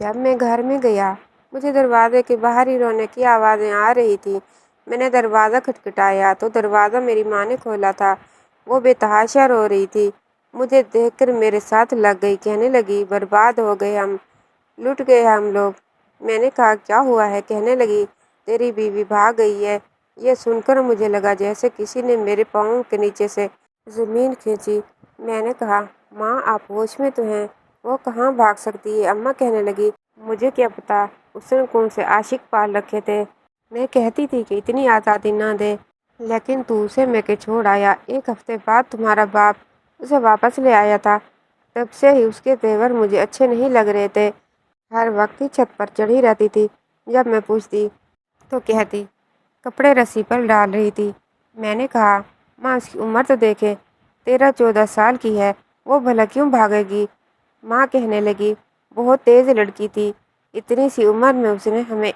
جب میں گھر میں گیا مجھے دروازے کے باہر ہی رونے کی آوازیں آ رہی تھیں۔ میں نے دروازہ کھٹکھٹایا تو دروازہ میری ماں نے کھولا تھا۔ وہ بے تحاشا رو رہی تھی۔ مجھے دیکھ کر میرے ساتھ لگ گئی، کہنے لگی برباد ہو گئے ہم، لٹ گئے ہم لوگ۔ میں نے کہا کیا ہوا ہے؟ کہنے لگی تیری بیوی بھاگ گئی ہے۔ یہ سن کر مجھے لگا جیسے کسی نے میرے پاؤں کے نیچے سے زمین کھینچی۔ میں نے کہا ماں آپ ہوش میں تو ہیں؟ وہ کہاں بھاگ سکتی ہے؟ اماں کہنے لگی مجھے کیا پتا اس نے کون سے عاشق پال رکھے تھے۔ میں کہتی تھی کہ اتنی آزادی نہ دے، لیکن تو اسے میں کے چھوڑ آیا۔ ایک ہفتے بعد تمہارا باپ اسے واپس لے آیا تھا۔ تب سے ہی اس کے تیور مجھے اچھے نہیں لگ رہے تھے۔ ہر وقت ہی چھت پر چڑھی رہتی تھی۔ جب میں پوچھتی تو کہتی کپڑے رسی پر ڈال رہی تھی۔ میں نے کہا ماں اس کی عمر تو دیکھے، 13-14 سال کی ہے، وہ بھلا کیوں بھاگے گی؟ ماں کہنے لگی بہت تیز لڑکی تھی، اتنی سی عمر میں اس نے ہمیں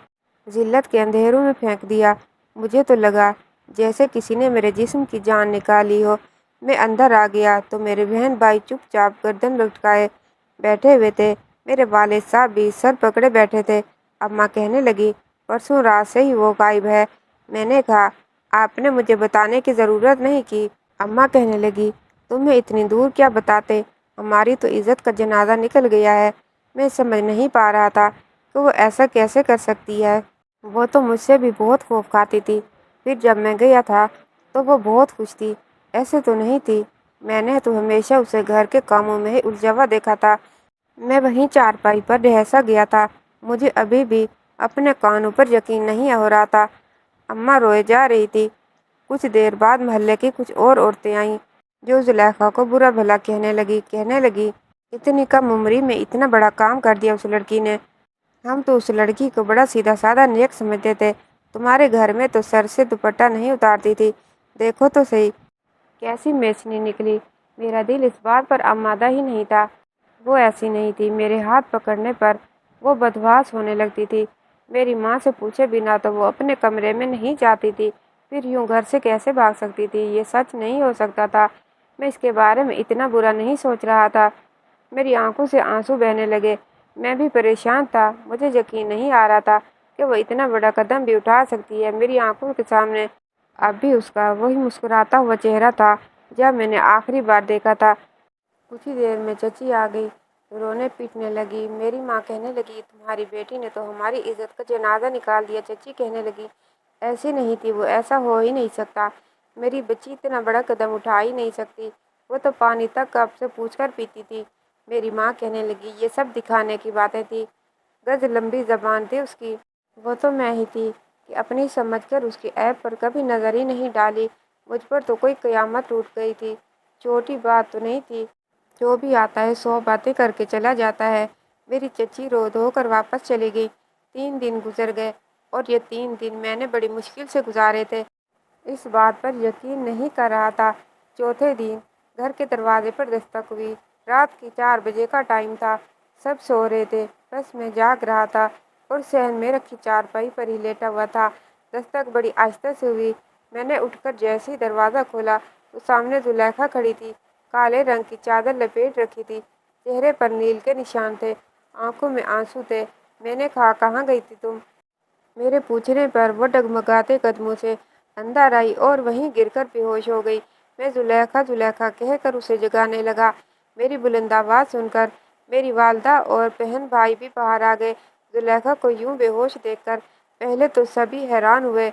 ذلت کے اندھیروں میں پھینک دیا۔ مجھے تو لگا جیسے کسی نے میرے جسم کی جان نکالی ہو۔ میں اندر آ گیا تو میرے بہن بھائی چپ چاپ گردن لٹکائے بیٹھے ہوئے تھے۔ میرے والد صاحب بھی سر پکڑے بیٹھے تھے۔ اماں کہنے لگی پرسوں رات سے ہی وہ غائب ہے۔ میں نے کہا آپ نے مجھے بتانے کی ضرورت نہیں کی۔ اماں کہنے لگی تمہیں اتنی دور کیا بتاتے، ہماری تو عزت کا جنازہ نکل گیا ہے۔ میں سمجھ نہیں پا رہا تھا کہ وہ ایسا کیسے کر سکتی ہے۔ وہ تو مجھ سے بھی بہت خوف کھاتی تھی۔ پھر جب میں گیا تھا تو وہ بہت خوش تھی، ایسے تو نہیں تھی۔ میں نے تو ہمیشہ اسے گھر کے کاموں میں ہی الجھا ہوا دیکھا تھا۔ میں وہیں چارپائی پر ڈھیسا گیا تھا۔ مجھے ابھی بھی اپنے کانوں پر یقین نہیں ہو رہا تھا۔ اماں روئے جا رہی تھی۔ کچھ دیر بعد محلے کی کچھ اور عورتیں آئیں جو زلیخا کو برا بھلا کہنے لگی اتنی کم عمری میں اتنا بڑا کام کر دیا اس لڑکی نے۔ ہم تو اس لڑکی کو بڑا سیدھا سادہ نیک سمجھتے تھے۔ تمہارے گھر میں تو سر سے دوپٹہ نہیں اتارتی تھی، دیکھو تو صحیح کیسی میچنی نکلی۔ میرا دل اس بات پر آمادہ ہی نہیں تھا۔ وہ ایسی نہیں تھی، میرے ہاتھ پکڑنے پر وہ بدحواس ہونے لگتی تھی۔ میری ماں سے پوچھے بنا تو وہ اپنے کمرے میں نہیں جاتی تھی، پھر یوں گھر سے کیسے بھاگ سکتی تھی؟ یہ سچ نہیں ہو سکتا تھا۔ میں اس کے بارے میں اتنا برا نہیں سوچ رہا تھا۔ میری آنکھوں سے آنسو بہنے لگے۔ میں بھی پریشان تھا، مجھے یقین نہیں آ رہا تھا کہ وہ اتنا بڑا قدم بھی اٹھا سکتی ہے۔ میری آنکھوں کے سامنے اب بھی اس کا وہی مسکراتا ہوا چہرہ تھا جب میں نے آخری بار دیکھا تھا۔ کچھ ہی دیر میں چچی آ گئی، رونے پیٹنے لگی۔ میری ماں کہنے لگی تمہاری بیٹی نے تو ہماری عزت کا جنازہ نکال دیا۔ چچی کہنے لگی ایسی نہیں تھی وہ، ایسا ہو ہی نہیں سکتا، میری بچی اتنا بڑا قدم اٹھا ہی نہیں سکتی، وہ تو پانی تک کپ سے پوچھ کر پیتی تھی۔ میری ماں کہنے لگی یہ سب دکھانے کی باتیں تھی، گز لمبی زبان تھی اس کی۔ وہ تو میں ہی تھی کہ اپنی سمجھ کر اس کے عیب پر کبھی نظر ہی نہیں ڈالی۔ مجھ پر تو کوئی قیامت ٹوٹ گئی تھی۔ چھوٹی بات تو نہیں تھی، جو بھی آتا ہے 100 باتیں کر کے چلا جاتا ہے۔ میری چچی رو دھو کر واپس چلی گئی۔ 3 دن گزر گئے اور یہ 3 دن میں نے بڑی مشکل سے گزارے تھے۔ اس بات پر یقین نہیں کر رہا تھا۔ چوتھے دن گھر کے دروازے پر دستک ہوئی۔ رات کے 4 بجے کا ٹائم تھا، سب سو رہے تھے، بس میں جاگ رہا تھا اور صحن میں رکھی چارپائی پر ہی لیٹا ہوا تھا۔ دستک بڑی آہستہ سے ہوئی۔ میں نے اٹھ کر جیسے ہی دروازہ کھولا تو سامنے زلیخا کھڑی تھی۔ کالے رنگ کی چادر لپیٹ رکھی تھی، چہرے پر نیل کے نشان تھے، آنکھوں میں آنسو تھے۔ میں نے کہا کہاں گئی تھی تم؟ میرے پوچھنے پر وہ ڈگمگاتے قدموں سے اندر آئی اور وہیں گر کر بے ہوش ہو گئی۔ میں زلیخا زلیخا کہہ کر اسے جگانے لگا۔ میری بلند آواز سن کر میری والدہ اور بہن بھائی بھی باہر آ گئے۔ زلیخا کو یوں بے ہوش دیکھ کر پہلے تو سبھی حیران ہوئے،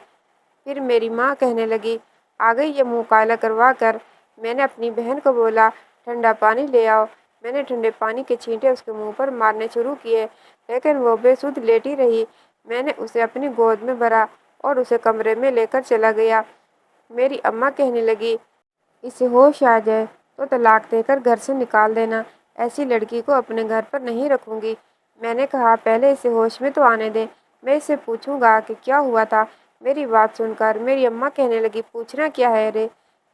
پھر میری ماں کہنے لگی آ گئی یہ منہ کالا کروا کر۔ میں نے اپنی بہن کو بولا ٹھنڈا پانی لے آؤ۔ میں نے ٹھنڈے پانی کے چھینٹے اس کے منہ پر مارنے شروع کیے، لیکن وہ بے سدھ لیٹی رہی۔ میں نے اسے اپنی گود میں بھرا اور اسے کمرے میں لے کر چلا گیا۔ میری اماں کہنے لگی اسے ہوش آ جائے تو طلاق دے کر گھر سے نکال دینا، ایسی لڑکی کو اپنے گھر پر نہیں رکھوں گی۔ میں نے کہا پہلے اسے ہوش میں تو آنے دیں، میں اسے پوچھوں گا کہ کیا ہوا تھا۔ میری بات سن کر میری اماں کہنے لگی پوچھنا کیا ہے رے؟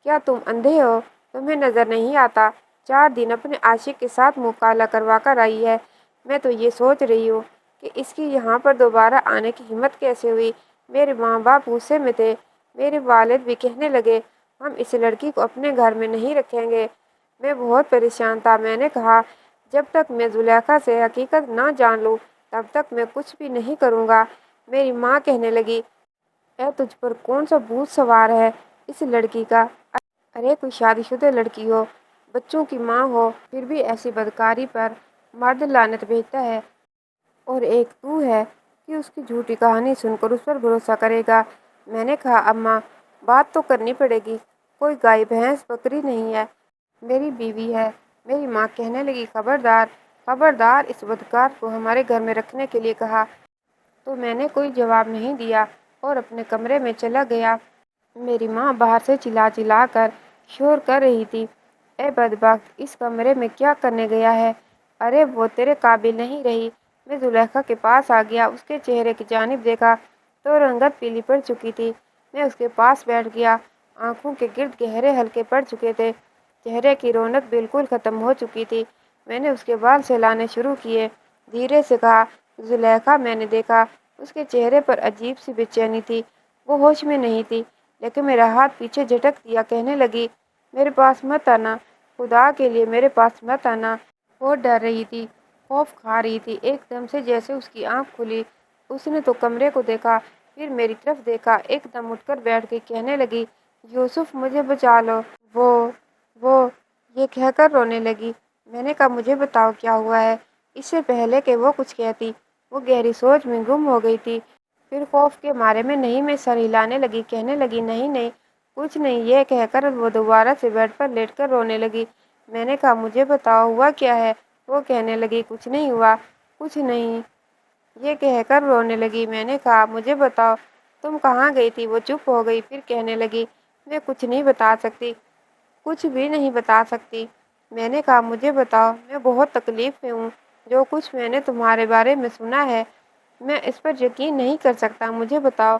کیا تم اندھے ہو؟ تمہیں نظر نہیں آتا 4 دن اپنے عاشق کے ساتھ منہ کالا کروا کر آئی ہے؟ میں تو یہ سوچ رہی ہوں کہ اس کی یہاں پر دوبارہ آنے کی ہمت کیسے ہوئی۔ میرے ماں باپ غصے میں تھے۔ میرے والد بھی کہنے لگے ہم اس لڑکی کو اپنے گھر میں نہیں رکھیں گے۔ میں بہت پریشان تھا۔ میں نے کہا جب تک میں زلیخا سے حقیقت نہ جان لوں تب تک میں کچھ بھی نہیں کروں گا۔ میری ماں کہنے لگی، اے تجھ پر کون سا بھوت سوار ہے اس لڑکی کا؟ ارے کوئی شادی شدہ لڑکی ہو، بچوں کی ماں ہو، پھر بھی ایسی بدکاری پر مرد لعنت بھیجتا ہے، اور ایک تو ہے کہ اس کی جھوٹی کہانی سن کر اس پر بھروسہ کرے گا۔ میں نے کہا، اماں بات تو کرنی پڑے گی، کوئی گائے بھینس بکری نہیں ہے، میری بیوی ہے۔ میری ماں کہنے لگی، خبردار خبردار، اس بدکار کو ہمارے گھر میں رکھنے کے لیے کہا۔ تو میں نے کوئی جواب نہیں دیا اور اپنے کمرے میں چلا گیا۔ میری ماں باہر سے چلا چلا کر شور کر رہی تھی، اے بدبخت، اس کمرے میں کیا کرنے گیا ہے؟ ارے وہ تیرے قابل نہیں رہی۔ میں زلیخا کے پاس آ گیا، اس کے چہرے کی جانب دیکھا تو رنگت پیلی پڑ چکی تھی۔ میں اس کے پاس بیٹھ گیا، آنکھوں کے گرد گہرے حلقے پڑ چکے تھے، چہرے کی رونق بالکل ختم ہو چکی تھی۔ میں نے اس کے بال سہلانے شروع کیے، دھیرے سے کہا، زلیخا۔ میں نے دیکھا اس کے چہرے پر عجیب سی بے چینی تھی، وہ ہوش میں نہیں تھی، لیکن میرا ہاتھ پیچھے جھٹک دیا، کہنے لگی، میرے پاس مت آنا، خدا کے لیے میرے پاس مت آنا۔ وہ ڈر رہی تھی، خوف کھا رہی تھی، ایک دم سے جیسے اس کی آنکھ کھلی۔ اس نے تو کمرے کو دیکھا، پھر میری طرف دیکھا، ایک دم اٹھ کر بیٹھ گئی، کہنے لگی، یوسف مجھے بچا لو۔ وہ یہ کہہ کر رونے لگی۔ میں نے کہا، مجھے بتاؤ کیا ہوا ہے؟ اس سے پہلے کہ وہ کچھ کہتی، وہ گہری سوچ میں گم ہو گئی تھی۔ پھر خوف کے مارے میں سر ہلانے لگی، کہنے لگی، نہیں نہیں کچھ نہیں۔ یہ کہہ کر وہ دوبارہ سے بیڈ پر لیٹ کر رونے لگی۔ میں نے کہا، مجھے بتاؤ ہوا کیا ہے؟ وہ کہنے لگی، کچھ نہیں ہوا، کچھ نہیں۔ یہ کہہ کر رونے لگی۔ میں نے کہا، مجھے بتاؤ تم کہاں گئی تھی؟ وہ چپ ہو گئی، پھر کہنے لگی، میں کچھ نہیں بتا سکتی، کچھ بھی نہیں بتا سکتی۔ میں نے کہا، مجھے بتاؤ، میں بہت تکلیف میں ہوں، جو کچھ میں نے تمہارے بارے میں سنا ہے میں اس پر یقین نہیں کر سکتا، مجھے بتاؤ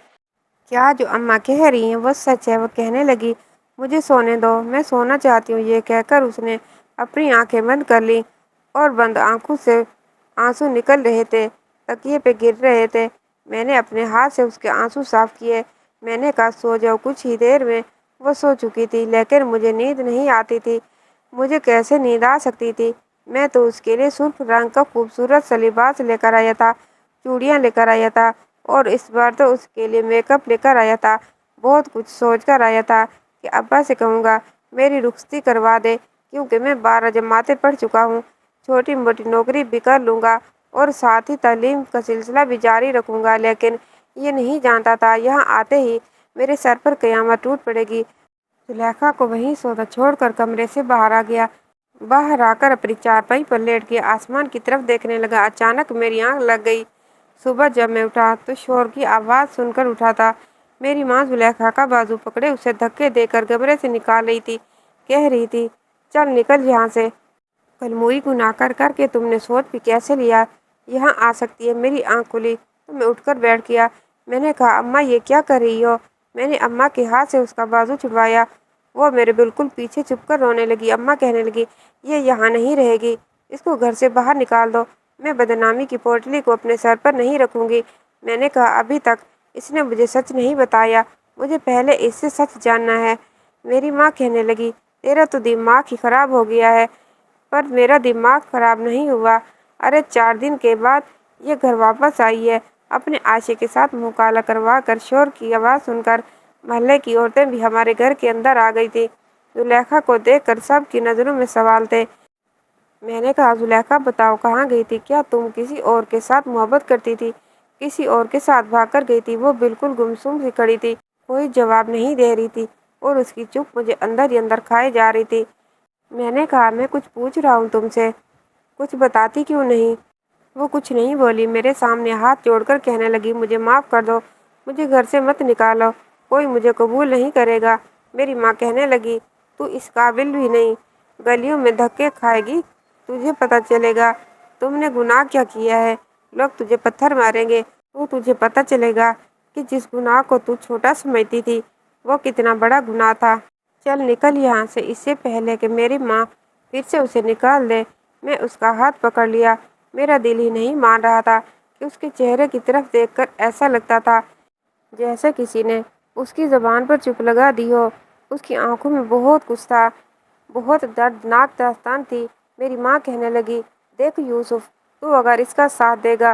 کیا جو اماں کہہ رہی ہیں وہ سچ ہے؟ وہ کہنے لگی، مجھے سونے دو، میں سونا چاہتی ہوں۔ یہ کہہ کر اس نے اپنی آنکھیں بند کر لیں اور بند آنکھوں سے آنسو نکل رہے تھے، تکیے پہ گر رہے تھے۔ میں نے اپنے ہاتھ سے اس کے آنسو صاف کیے۔ میں نے کہا، سو جاؤ۔ کچھ ہی دیر میں وہ سو چکی تھی، لیکن مجھے نیند نہیں آتی تھی۔ مجھے کیسے نیند آ سکتی تھی؟ میں تو اس کے لیے سرخ رنگ کا خوبصورت سا لباس لے کر آیا تھا، چوڑیاں لے کر آیا تھا، اور اس بار تو اس کے لیے میک اپ لے کر آیا تھا۔ بہت کچھ سوچ کر آیا تھا کہ ابا سے کہوں گا میری رخصتی کروا دے، کیونکہ میں 12 جماعتیں پڑھ چکا ہوں، چھوٹی موٹی نوکری بھی کر لوں گا اور ساتھ ہی تعلیم کا سلسلہ بھی جاری رکھوں گا۔ لیکن یہ نہیں جانتا تھا یہاں آتے ہی میرے سر پر قیامت ٹوٹ پڑے گی۔ زلیخا کو وہیں سوتا چھوڑ کر کمرے سے باہر آ گیا۔ باہر آ کر اپنی چارپائی پر لیٹ گیا، آسمان کی طرف دیکھنے لگا۔ اچانک میری آنکھ لگ گئی۔ صبح جب میں اٹھا تو شور کی آواز سن کر اٹھا تھا۔ میری ماں زلیخا کا بازو پکڑے اسے دھکے دے کر کمرے سے نکال رہی تھی، کہہ رہی تھی، چل نکل یہاں سے، کلموئی گناہ کر کر کے تم نے سوچ بھی کیسے لیا یہاں آ سکتی ہے؟ میری آنکھ کھلی تو میں اٹھ کر بیٹھ گیا۔ میں نے کہا، اماں یہ کیا کر رہی ہو؟ میں نے اماں کے ہاتھ سے اس کا بازو چھڑوایا۔ وہ میرے بالکل پیچھے چھپ کر رونے لگی۔ اماں کہنے لگی، یہ یہاں نہیں رہے گی، اس کو گھر سے باہر نکال دو، میں بدنامی کی پوٹلی کو اپنے سر پر نہیں رکھوں گی۔ میں نے کہا، ابھی تک اس نے مجھے سچ نہیں بتایا، مجھے پہلے اس سے سچ جاننا ہے۔ میری ماں کہنے لگی، تیرا تو دماغ ہی خراب ہو گیا ہے۔ پر میرا دماغ خراب نہیں ہوا۔ ارے 4 دن کے بعد یہ گھر واپس آئی ہے، اپنے عاشق کے ساتھ منہ کالا کروا کر۔ شور کی آواز سن کر محلے کی عورتیں بھی ہمارے گھر کے اندر آ گئی تھیں۔ زلیخا کو دیکھ کر سب کی نظروں میں سوال تھے۔ میں نے کہا، زلیخا بتاؤ کہاں گئی تھی؟ کیا تم کسی اور کے ساتھ محبت کرتی تھی؟ کسی اور کے ساتھ بھاگ کر گئی تھی؟ وہ بالکل گمسم سی کھڑی تھی، کوئی جواب نہیں دے رہی تھی، اور اس کی چپ مجھے اندر ہی اندر کھائے جا رہی تھی۔ میں نے کہا، میں کچھ پوچھ رہا ہوں تم سے، کچھ بتاتی کیوں نہیں؟ وہ کچھ نہیں بولی، میرے سامنے ہاتھ جوڑ کر کہنے لگی، مجھے معاف کر دو، مجھے گھر سے مت نکالو، کوئی مجھے قبول نہیں کرے گا۔ میری ماں کہنے لگی، تو اس قابل بھی نہیں، گلیوں میں دھکے کھائے گی، تجھے پتہ چلے گا تم نے گناہ کیا کیا ہے، لوگ تجھے پتھر ماریں گے، تو تجھے پتہ چلے گا کہ جس گناہ کو تو چھوٹا سمجھتی تھی وہ کتنا بڑا گناہ تھا۔ چل نکل یہاں سے۔ اس سے پہلے کہ میری ماں پھر سے اسے نکال دے، میں اس کا ہاتھ پکڑ لیا۔ میرا دل ہی نہیں مان رہا تھا کہ اس کے چہرے کی طرف دیکھ کر ایسا لگتا تھا جیسے کسی نے اس کی زبان پر چپ لگا دی ہو۔ اس کی آنکھوں میں بہت کچھ تھا، بہت دردناک داستان تھی۔ میری ماں کہنے لگی، دیکھ یوسف، تو اگر اس کا ساتھ دے گا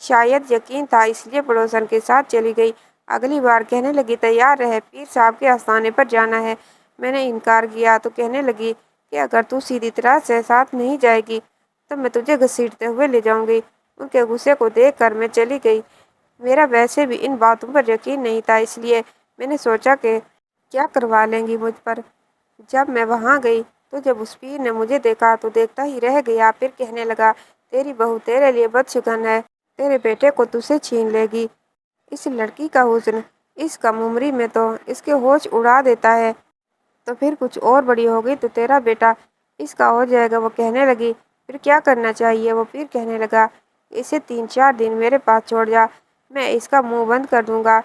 شاید یقین تھا اس لیے پڑوسن کے ساتھ چلی گئی۔ اگلی بار کہنے لگی تیار رہے، پیر صاحب کے آستانے پر جانا ہے۔ میں نے انکار کیا تو کہنے لگی کہ اگر تو سیدھی طرح سے ساتھ نہیں جائے گی تو میں تجھے گھسیٹتے ہوئے لے جاؤں گی۔ ان کے غصے کو دیکھ کر میں چلی گئی۔ میرا ویسے بھی ان باتوں پر یقین نہیں تھا، اس لیے میں نے سوچا کہ کیا کروا لیں گی مجھ پر۔ جب میں وہاں گئی تو جب اس پیر نے مجھے دیکھا تو دیکھتا ہی رہ گیا۔ پھر کہنے لگا تیری بہو تیرے لیے بدشگن ہے، تیرے بیٹے کو تجھ سے چھین لے گی۔ اس لڑکی کا حسن اس کم عمری میں تو اس کے ہوش اڑا دیتا ہے، تو پھر کچھ اور بڑی ہوگی تو تیرا بیٹا اس کا ہو جائے گا۔ وہ کہنے لگی پھر کیا کرنا چاہیے؟ وہ پیر کہنے لگا اسے 3-4 دن میرے پاس چھوڑ جا، میں اس کا منہ بند کر دوں گا،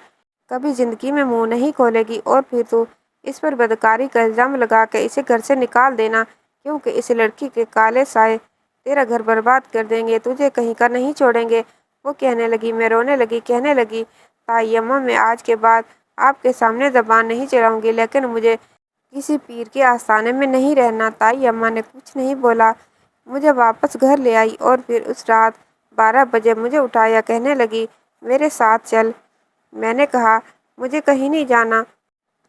کبھی زندگی میں منہ نہیں کھولے گی۔ اور پھر تو اس پر بدکاری کا الزام لگا کے اسے گھر سے نکال دینا، کیونکہ اس لڑکی کے کالے سائے تیرا گھر برباد کر دیں گے، تجھے کہیں کا نہیں چھوڑیں گے۔ وہ کہنے لگی، میں رونے لگی، کہنے لگی تائی اماں میں آج کے بعد آپ کے سامنے زبان نہیں چلاؤں گی، لیکن مجھے کسی پیر کے آستانے میں نہیں رہنا۔ تائی اماں نے کچھ نہیں بولا، مجھے واپس گھر لے آئی اور پھر اس رات 12 بجے مجھے اٹھایا، کہنے لگی میرے ساتھ چل۔ میں نے کہا مجھے کہیں نہیں جانا،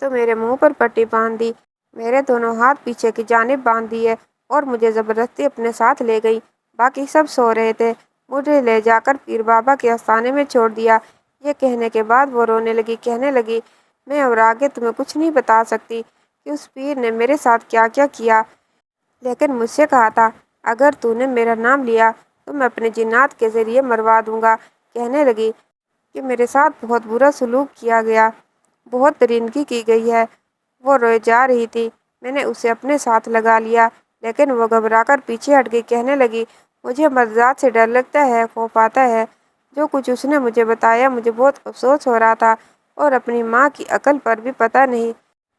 تو میرے منہ پر پٹی باندھ دی، میرے دونوں ہاتھ پیچھے کی جانب باندھ دیے اور مجھے زبردستی اپنے ساتھ لے گئی۔ باقی سب سو رہے تھے۔ مجھے لے جا کر پیر بابا کے آستانے میں چھوڑ دیا۔ یہ کہنے کے بعد وہ رونے لگی، کہنے لگی میں اور آگے تمہیں کچھ نہیں بتا سکتی کہ اس پیر نے میرے ساتھ کیا کیا کیا، لیکن مجھ سے کہا تھا اگر تو نے میرا نام لیا تو میں اپنے جنات کے ذریعے مروا دوں گا۔ کہنے لگی کہ میرے ساتھ بہت برا سلوک کیا گیا، بہت درندگی کی گئی ہے۔ وہ روئے جا رہی تھی، میں نے اسے اپنے ساتھ لگا لیا، لیکن وہ گھبرا کر پیچھے ہٹ گئی۔ کہنے لگی مجھے مرزاد سے ڈر لگتا ہے، خوف آتا ہے۔ جو کچھ اس نے مجھے بتایا مجھے بہت افسوس ہو رہا تھا، اور اپنی ماں کی عقل پر بھی پتہ نہیں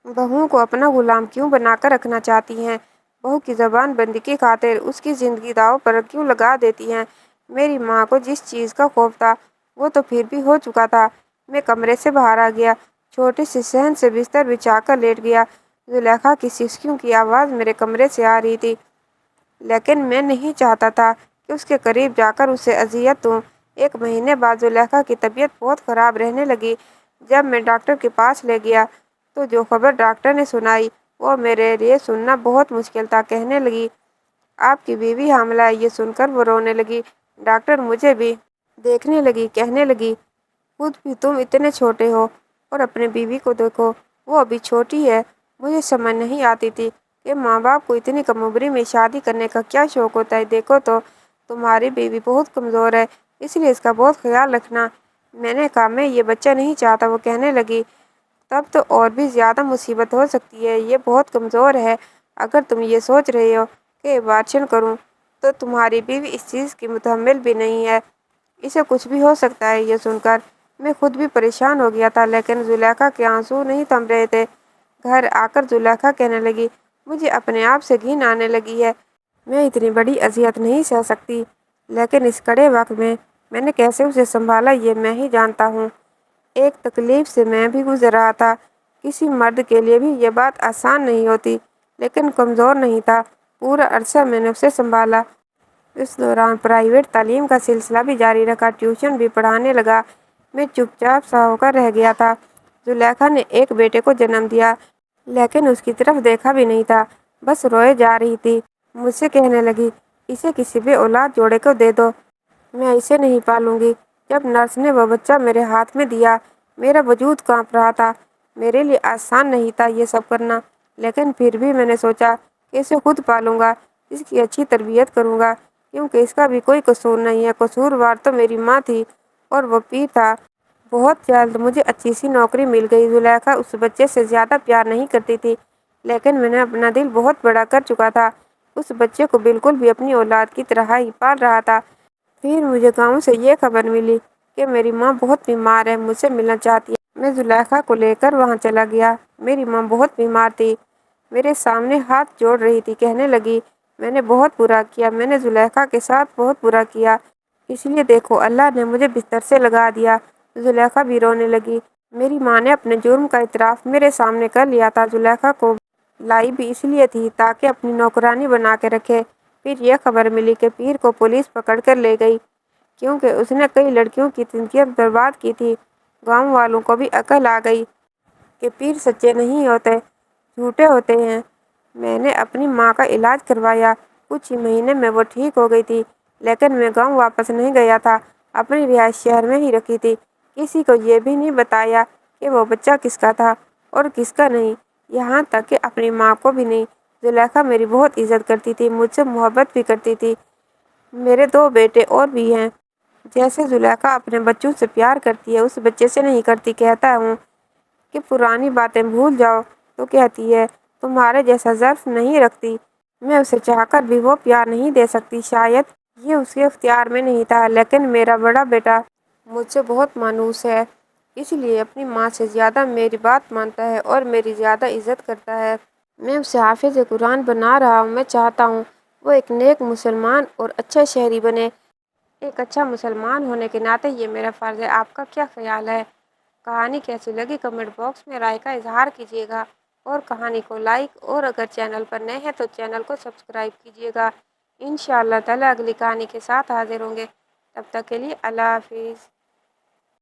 بہوؤں کو اپنا غلام کیوں بنا کر رکھنا چاہتی ہیں، بہو کی زبان بندی کی خاطر اس کی زندگی داؤ پر کیوں لگا دیتی ہیں۔ میری ماں کو جس چیز کا خوف تھا وہ تو پھر بھی ہو چکا تھا۔ میں کمرے سے باہر آ گیا، چھوٹی سی صحن سے بستر بچھا کر لیٹ گیا۔ زلیخا کی سسکیوں کی آواز میرے کمرے سے آ رہی تھی، لیکن میں نہیں چاہتا تھا کہ اس کے قریب جا کر اسے اذیت دوں۔ 1 مہینے بعد زلیخا کی طبیعت بہت خراب رہنے لگی۔ جب میں ڈاکٹر کے پاس لے گیا تو جو خبر ڈاکٹر نے سنائی وہ میرے لیے سننا بہت مشکل تھا۔ کہنے لگی آپ کی بیوی حاملہ ہے۔ یہ سن کر وہ رونے لگی۔ ڈاکٹر مجھے بھی دیکھنے لگی، کہنے لگی خود بھی تم اتنے چھوٹے ہو اور اپنی بیوی کو دیکھو، وہ ابھی چھوٹی ہے۔ مجھے سمجھ نہیں آتی تھی کہ ماں باپ کو اتنی کم عمری میں شادی کرنے کا کیا شوق ہوتا ہے۔ دیکھو تو تمہاری بیوی بہت کمزور ہے، اس لیے اس کا بہت خیال رکھنا۔ میں نے کہا میں یہ بچہ نہیں چاہتا۔ وہ کہنے لگی تب تو اور بھی زیادہ مصیبت ہو سکتی ہے، یہ بہت کمزور ہے۔ اگر تم یہ سوچ رہے ہو کہ ابارشن کروں تو تمہاری بیوی اس چیز کی متحمل بھی نہیں ہے، اسے کچھ بھی ہو سکتا ہے۔ یہ سن کر میں خود بھی پریشان ہو گیا تھا، لیکن زلیخا کے آنسو نہیں تھم رہے تھے۔ گھر آ کر زلیخا کہنے لگی مجھے اپنے آپ سے گھن آنے لگی ہے، میں اتنی بڑی اذیت نہیں سہ سکتی، لیکن اس کڑے وقت میں نے کیسے اسے سنبھالا یہ میں ہی جانتا ہوں۔ ایک تکلیف سے میں بھی گزر رہا تھا، کسی مرد کے لیے بھی یہ بات آسان نہیں ہوتی، لیکن کمزور نہیں تھا۔ پورا عرصہ میں نے اسے سنبھالا۔ اس دوران پرائیویٹ تعلیم کا سلسلہ بھی جاری رکھا، ٹیوشن بھی پڑھانے لگا۔ میں چپ چاپ سا ہو کر رہ گیا تھا۔ زلیخا نے ایک بیٹے کو جنم دیا، لیکن اس کی طرف دیکھا بھی نہیں تھا، بس روئے جا رہی تھی۔ مجھ سے کہنے لگی اسے کسی بے اولاد جوڑے کو دے دو، میں اسے نہیں پالوں گی۔ جب نرس نے وہ بچہ میرے ہاتھ میں دیا میرا وجود کانپ رہا تھا۔ میرے لیے آسان نہیں تھا یہ سب کرنا، لیکن پھر بھی میں نے سوچا کہ اسے خود پالوں گا، اس کی اچھی تربیت کروں گا، کیونکہ اس کا بھی کوئی قصور نہیں ہے۔ قصوروار تو میری ماں تھی اور وہ پیر تھا۔ بہت جلد مجھے اچھی سی نوکری مل گئی۔ زلیخا اس بچے سے زیادہ پیار نہیں کرتی تھی، لیکن میں نے اپنا دل بہت بڑا کر چکا تھا، اس بچے کو بالکل بھی اپنی اولاد کی طرح ہی پال رہا تھا۔ پھر مجھے گاؤں سے یہ خبر ملی کہ میری ماں بہت بیمار ہے، مجھ سے ملنا چاہتی ہے۔ میں زلیخا کو لے کر وہاں چلا گیا۔ میری ماں بہت بیمار تھی، میرے سامنے ہاتھ جوڑ رہی تھی، کہنے لگی میں نے بہت برا کیا، میں نے زلیخا کے ساتھ بہت برا کیا، اس لیے دیکھو اللہ نے مجھے بستر سے لگا دیا۔ زلیخا بھی رونے لگی۔ میری ماں نے اپنے جرم کا اعتراف میرے سامنے کر لیا تھا۔ زلیخا کو لائی بھی اس لیے تھی تاکہ اپنی نوکرانی بنا کے رکھے۔ پھر یہ خبر ملی کہ پیر کو پولیس پکڑ کر لے گئی۔ کیونکہ اس نے کئی لڑکیوں کی زندگیاں برباد کی تھی۔ گاؤں والوں کو بھی عقل آ گئی کہ پیر سچے نہیں ہوتے، جھوٹے ہوتے ہیں۔ میں نے اپنی ماں کا علاج کروایا، کچھ ہی مہینے میں وہ ٹھیک ہو گئی تھی، لیکن میں گاؤں واپس نہیں گیا تھا، اپنی رہائش شہر میں ہی رکھی تھی۔ کسی کو یہ بھی نہیں بتایا کہ وہ بچہ کس کا تھا اور کس کا نہیں، یہاں تک کہ اپنی ماں کو بھی نہیں۔ زلیخا میری بہت عزت کرتی تھی، مجھ سے محبت بھی کرتی تھی۔ میرے 2 بیٹے اور بھی ہیں۔ جیسے زلیخا اپنے بچوں سے پیار کرتی ہے، اس بچے سے نہیں کرتی۔ کہتا ہوں کہ پرانی باتیں بھول جاؤ تو کہتی ہے تمہارے جیسا ظرف نہیں رکھتی۔ میں اسے چاہ کر بھی وہ پیار نہیں دے سکتی، شاید یہ اس کے اختیار میں نہیں تھا، لیکن میرا بڑا بیٹا مجھ سے بہت مانوس ہے، اس لیے اپنی ماں سے زیادہ میری بات مانتا ہے اور میری زیادہ عزت کرتا ہے۔ میں اسے حافظ قرآن بنا رہا ہوں۔ میں چاہتا ہوں وہ ایک نیک مسلمان اور اچھا شہری بنے۔ ایک اچھا مسلمان ہونے کے ناطے یہ میرا فرض ہے۔ آپ کا کیا خیال ہے؟ کہانی کیسی لگی کمنٹ باکس میں رائے کا اظہار کیجیے گا اور کہانی کو لائک، اور اگر چینل پر نئے ہیں تو چینل کو سبسکرائب کیجیے گا۔ انشاءاللہ تعالی اگلی کہانی کے ساتھ حاضر ہوں گے، تب تک کے لیے اللہ حافظ۔